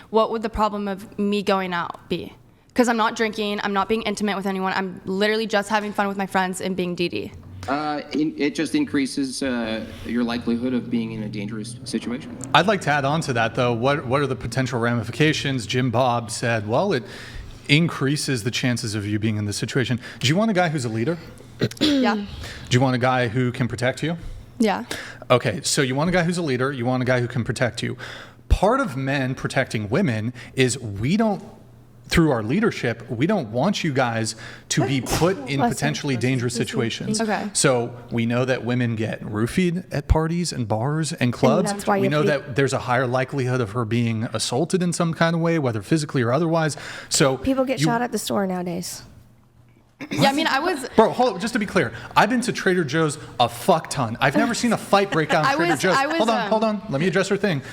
what would the problem of me going out be? Because I'm not drinking, I'm not being intimate with anyone, I'm literally just having fun with my friends and being DD. It just increases your likelihood of being in a dangerous situation. I'd like to add on to that, though. What are the potential ramifications? Jim Bob said, well, it increases the chances of you being in this situation. Do you want a guy who's a leader? Yeah. Do you want a guy who can protect you? Yeah. Okay, so you want a guy who's a leader, you want a guy who can protect you. Part of men protecting women is through our leadership, we don't want you guys to be put in potentially dangerous situations. Okay. So we know that women get roofied at parties and bars and clubs. that's why We know that there's a higher likelihood of her being assaulted in some kind of way, whether physically or otherwise. So People get shot at the store nowadays. Yeah, I mean, I was... Bro, hold on, just to be clear, I've been to Trader Joe's a fuck ton. I've never seen a fight break out in Trader Joe's. Hold on. Let me address her thing.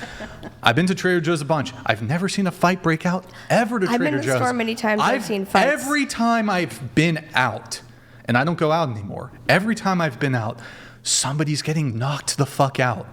I've been to Trader Joe's a bunch. I've never seen a fight break out ever to Trader Joe's. I've been to the store many times. I've seen fights. Every time I've been out, and I don't go out anymore, every time I've been out, somebody's getting knocked the fuck out.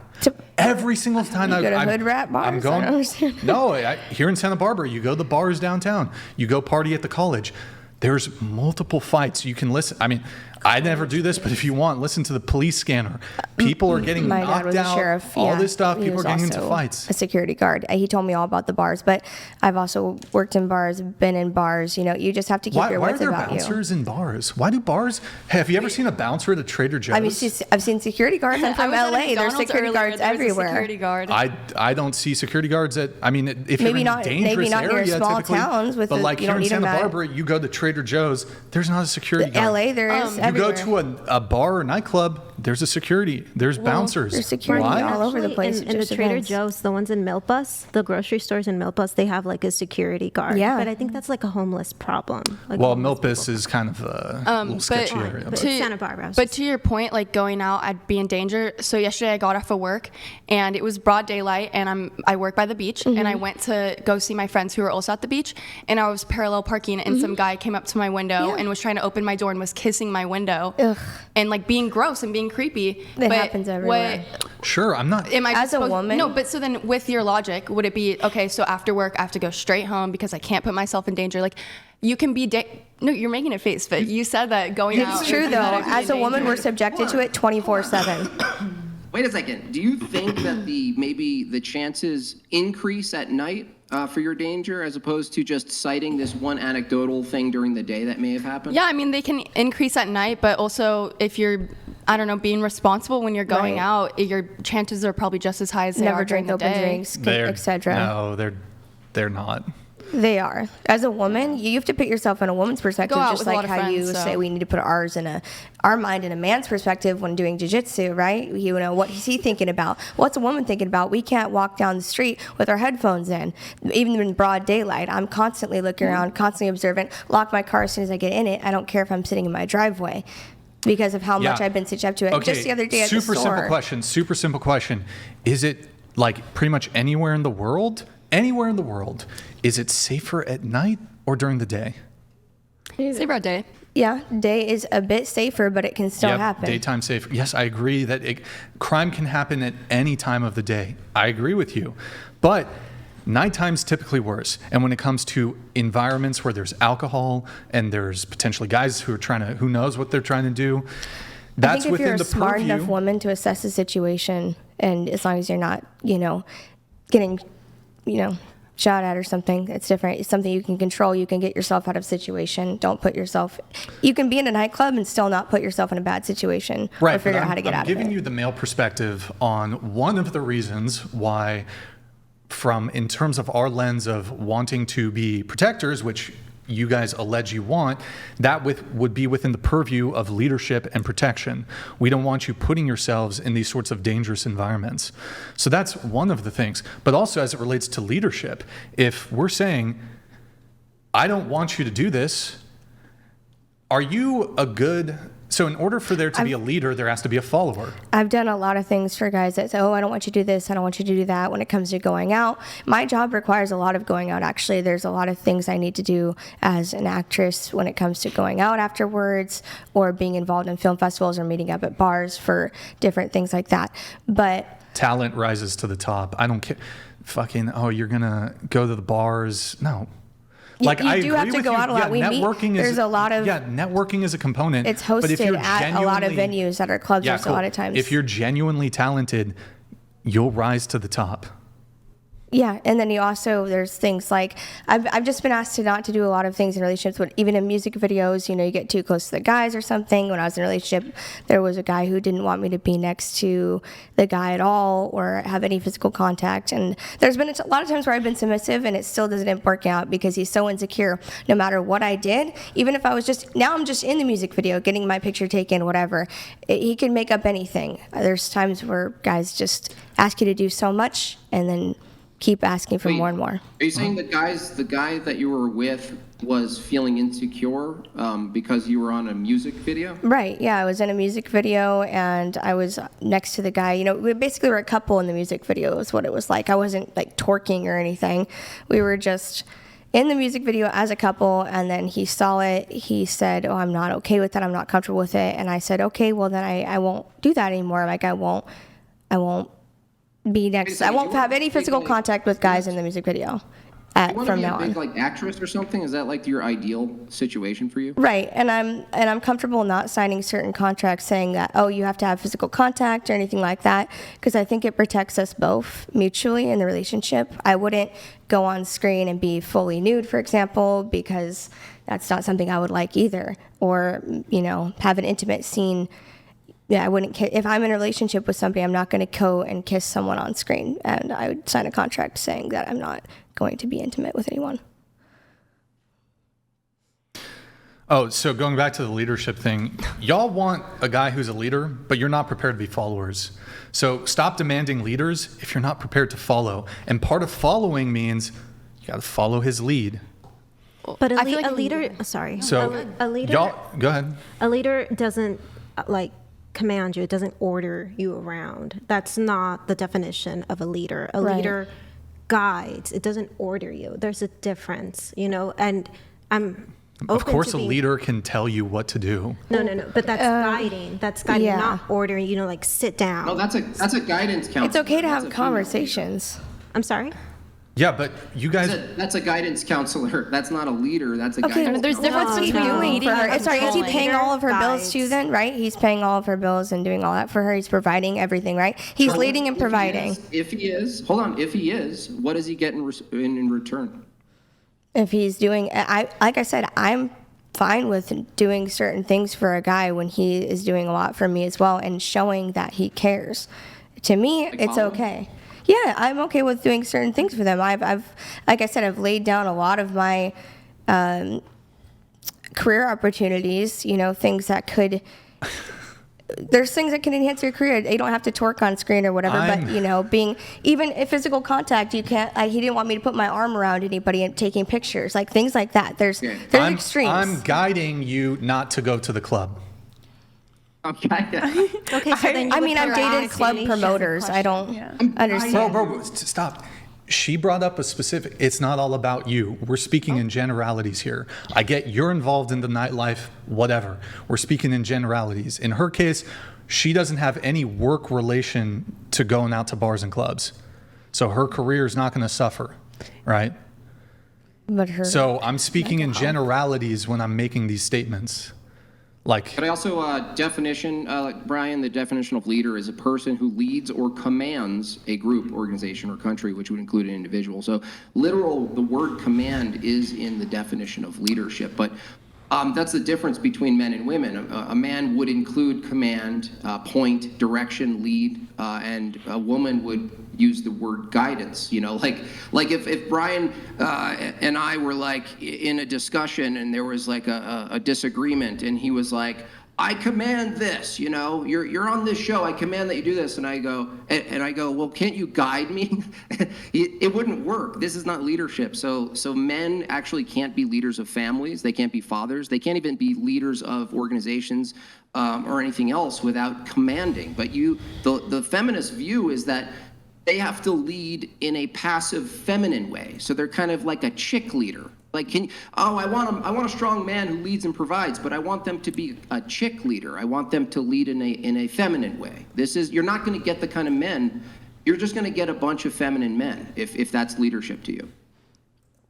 Every single time you go to hood rat bars? I'm going. I don't understand. No, here in Santa Barbara, you go to the bars downtown. You go party at the college. There's multiple fights. You can listen. I mean, I never do this, but if you want, listen to the police scanner. People are getting My dad knocked was a out. sheriff. All Yeah. this stuff. He People are was getting into also fights. A security guard. He told me all about the bars, but I've also worked in bars, been in bars. You know, you just have to keep your Why are wits there about you. bouncers in bars? Why do bars? Have you ever seen a bouncer at a Trader Joe's? I mean, I've seen security guards. I'm from I was at a LA. There's McDonald's security earlier, guards there was a everywhere. security guard. I don't see security guards at. I mean, if you're in a dangerous not near area, small typically, towns with but the- like you here don't in need them Santa at- Barbara, you go to Trader Joe's. There's not a security guard. LA, there is You everywhere. go to a bar or nightclub, there's a security. There's bouncers. there's security Why? all over the Actually, place. In It the just Trader depends. Joe's, the ones in Milpas, the grocery stores in Milpas, they have like a security guard. Yeah. But I think that's like a homeless problem. Like Well, homeless Milpas people. is kind of a little sketchy area. But but- it's Santa Barbara. I was But just- to your point, like going out, I'd be in danger. So yesterday I got off of work and it was broad daylight and I work by the beach and I went to go see my friends who were also at the beach and I was parallel parking and some guy came up to my window Yeah. and was trying to open my door and was kissing my window Ugh. and like being gross and being creepy. That But happens everywhere. Sure, I'm not. Am I As a supposed- woman- No, but so then with your logic, would it be, okay, so after work, I have to go straight home because I can't put myself in danger? Like, you can be, no, you're making a face, but you said that going out. It's true, is though. automatically As a woman, danger. we're subjected to it 24/7. Wait a second. Do you think that maybe the chances increase at night for your danger as opposed to just citing this one anecdotal thing during the day that may have happened? Yeah, I mean, they can increase at night, but also if you're, I don't know, being responsible when you're going Right. out, your chances are probably just as high as they Never are during drink the open day. drinks, They're- etc. No, they're not. They are. As a woman, you have to put yourself in a woman's perspective, out just with a like lot of how you friends, so- say we need to put our mind in a man's perspective when doing jiu-jitsu, right? You know, what is he thinking about? What's a woman thinking about? We can't walk down the street with our headphones in, even in broad daylight. I'm constantly looking around, constantly observant, lock my car as soon as I get in it. I don't care if I'm sitting in my driveway because of how much Yeah. I've been subject to it. Okay, Just the other day at the super store. simple question. Is it like pretty much anywhere in the world? Anywhere in the world, is it safer at night or during the day? Say broad day. Yeah, day is a bit safer, but it can still Yep, happen. daytime safer. Yes, I agree that crime can happen at any time of the day. I agree with you. But nighttime's typically worse. And when it comes to environments where there's alcohol and there's potentially guys who are who knows what they're trying to do, that's I think if within you're a the smart purview. enough woman to assess the situation, and as long as you're not, getting, shot at or something, it's different. It's something you can control. You can get yourself out of situation. Don't put yourself. You can be in a nightclub and still not put yourself in a bad situation, Right, or figure but out how to get I'm out of it. giving you the male perspective on one of the reasons why, in terms of our lens of wanting to be protectors, which you guys allege you want, that would be within the purview of leadership and protection. We don't want you putting yourselves in these sorts of dangerous environments. So that's one of the things. But also as it relates to leadership, if we're saying, I don't want you to do this, are you a good... So in order for there to be a leader, there has to be a follower. I've done a lot of things for guys that say, oh, I don't want you to do this, I don't want you to do that. When it comes to going out, my job requires a lot of going out. Actually, there's a lot of things I need to do as an actress when it comes to going out afterwards or being involved in film festivals or meeting up at bars for different things like that. But Talent rises to the top. I don't care. fucking, oh, you're gonna go to the bars. No. Like, you I do agree have to with go you. out a lot. Yeah, We meet. networking There's a lot of. Yeah, networking is a component. It's but if hosted you're at a lot of genuinely- venues that are clubs. Yeah, A lot of times. If you're genuinely talented, you'll rise to the top. Yeah, and then there's things like I've just been asked not to do a lot of things in relationships. But even in music videos, you get too close to the guys or something. When I was in a relationship, there was a guy who didn't want me to be next to the guy at all or have any physical contact. And there's been a lot of times where I've been submissive and it still doesn't work out because he's so insecure. No matter what I did, even if I was I'm just in the music video, getting my picture taken, whatever. He can make up anything. There's times where guys just ask you to do so much and then keep asking for more and more. Are you saying the guy that you were with was feeling insecure because you were on a music video? Right, yeah, I was in a music video and I was next to the guy. We basically were a couple in the music video is what it was like. I wasn't like twerking or anything. We were just in the music video as a couple, and then he saw it. He said, oh, I'm not okay with that. I'm not comfortable with it. And I said, okay, well then I won't do that anymore. Like I won't be next. I won't have any physical contact with guys in the music video from now on. You want to be a big like actress or something? Is that like your ideal situation for you? Right, and I'm comfortable not signing certain contracts saying that you have to have physical contact or anything like that because I think it protects us both mutually in the relationship. I wouldn't go on screen and be fully nude, for example, because that's not something I would like either. Or have an intimate scene. Yeah, I wouldn't. If I'm in a relationship with somebody, I'm not going to go and kiss someone on screen, and I would sign a contract saying that I'm not going to be intimate with anyone. Oh, so going back to the leadership thing, y'all want a guy who's a leader, but you're not prepared to be followers. So stop demanding leaders if you're not prepared to follow. And part of following means you got to follow his lead. But I feel like a leader, sorry. So a leader, y'all, go ahead. A leader doesn't command you. It doesn't order you around. That's not the definition of a leader. A leader guides. It doesn't order you. There's a difference, and I'm open Of course, to a leader can tell you what to do. No. But that's guiding. That's guiding, yeah. not ordering. Like sit down. No, that's a guidance counselor. It's okay to That's have a conversations. I'm sorry. Yeah, but you guys. That's a guidance counselor. That's not a leader. That's a Okay, guidance there's counselor. difference what's he between doing leading for her? and Sorry, is he controlling. paying all of her bills Guides. too then, right? He's paying all of her bills and doing all that for her. He's providing everything, right? He's leading and providing. If he is, what does he get in return? If he's doing, like I said, I'm fine with doing certain things for a guy when he is doing a lot for me as well and showing that he cares. To me, it's following? okay. Yeah, I'm okay with doing certain things for them. I've like I said, I've laid down a lot of my career opportunities. Things that could. There's things that can enhance your career. You don't have to twerk on screen or whatever, but being even a physical contact, you can't. He didn't want me to put my arm around anybody and taking pictures, like things like that. There's extremes. I'm guiding you not to go to the club. Okay. Okay, so then you I would mean, I've put dated your club expectations in promoters. I don't understand. Bro, stop. She brought up a specific, it's not all about you. We're speaking in generalities here. I get you're involved in the nightlife, whatever. We're speaking in generalities. In her case, she doesn't have any work relation to going out to bars and clubs. So her career is not going to suffer, right? But her. So I'm speaking in generalities when I'm making these statements. Like, But I also, Brian, the definition of leader is a person who leads or commands a group, organization, or country, which would include an individual. So the word command is in the definition of leadership. But that's the difference between men and women. A man would include command, point, direction, lead, and a woman would use the word guidance. Like if Brian and I were like in a discussion and there was like a disagreement and he was like, I command this, you're on this show. I command that you do this. And I go, well, can't you guide me? It wouldn't work. This is not leadership. So men actually can't be leaders of families. They can't be fathers. They can't even be leaders of organizations or anything else without commanding. But the feminist view is that they have to lead in a passive feminine way. So they're kind of like a chick leader. Like, I want a strong man who leads and provides, but I want them to be a chick leader. I want them to lead in a feminine way. You're not going to get the kind of men you're just going to get a bunch of feminine men if that's leadership to you.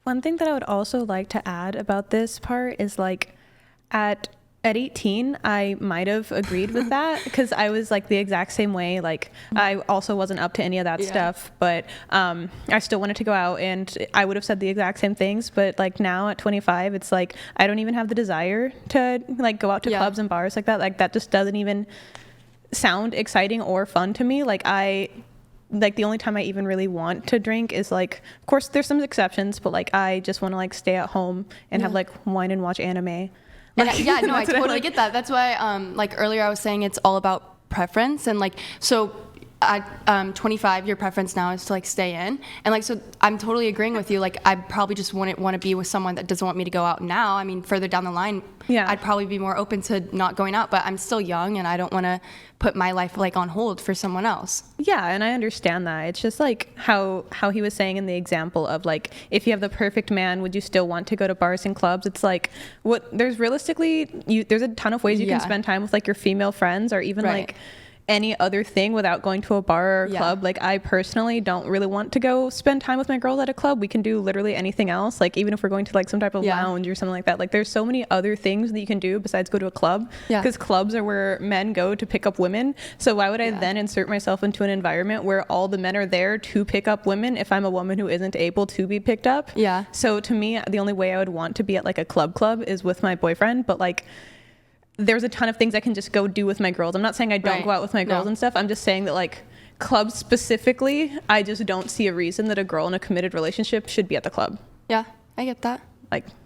One thing that I would also like to add about this part is like at 18, I might have agreed with that because I was like the exact same way. Like I also wasn't up to any of that stuff, but I still wanted to go out and I would have said the exact same things. But like now at 25, it's like I don't even have the desire to like go out to clubs and bars like that. Like that just doesn't even sound exciting or fun to me. Like the only time I even really want to drink is like, of course there's some exceptions, but like I just want to like stay at home and have like wine and watch anime. And Like, yeah, no, I that's what totally like. get that. That's why, like earlier I was saying it's all about preference. And like, so at 25, your preference now is to like stay in. And like, so I'm totally agreeing with you. Like, I probably just wouldn't want to be with someone that doesn't want me to go out now. I mean, further down the line, I'd probably be more open to not going out, but I'm still young and I don't want to put my life like on hold for someone else. Yeah, and I understand that. It's just like how he was saying in the example of like, if you have the perfect man, would you still want to go to bars and clubs? It's like, there's realistically, there's a ton of ways you can spend time with like your female friends or even like any other thing without going to a bar or club. Like I personally don't really want to go spend time with my girls at a club. We can do literally anything else. Like even if we're going to like some type of lounge or something like that, like there's so many other things that you can do besides go to a club, because clubs are where men go to pick up women. So why would I then insert myself into an environment where all the men are there to pick up women if I'm a woman who isn't able to be picked up? So to me, the only way I would want to be at like a club is with my boyfriend. But like there's a ton of things I can just go do with my girls. I'm not saying I don't go out with my girls and stuff. I'm just saying that like clubs specifically, I just don't see a reason that a girl in a committed relationship should be at the club. Yeah, I get that. Like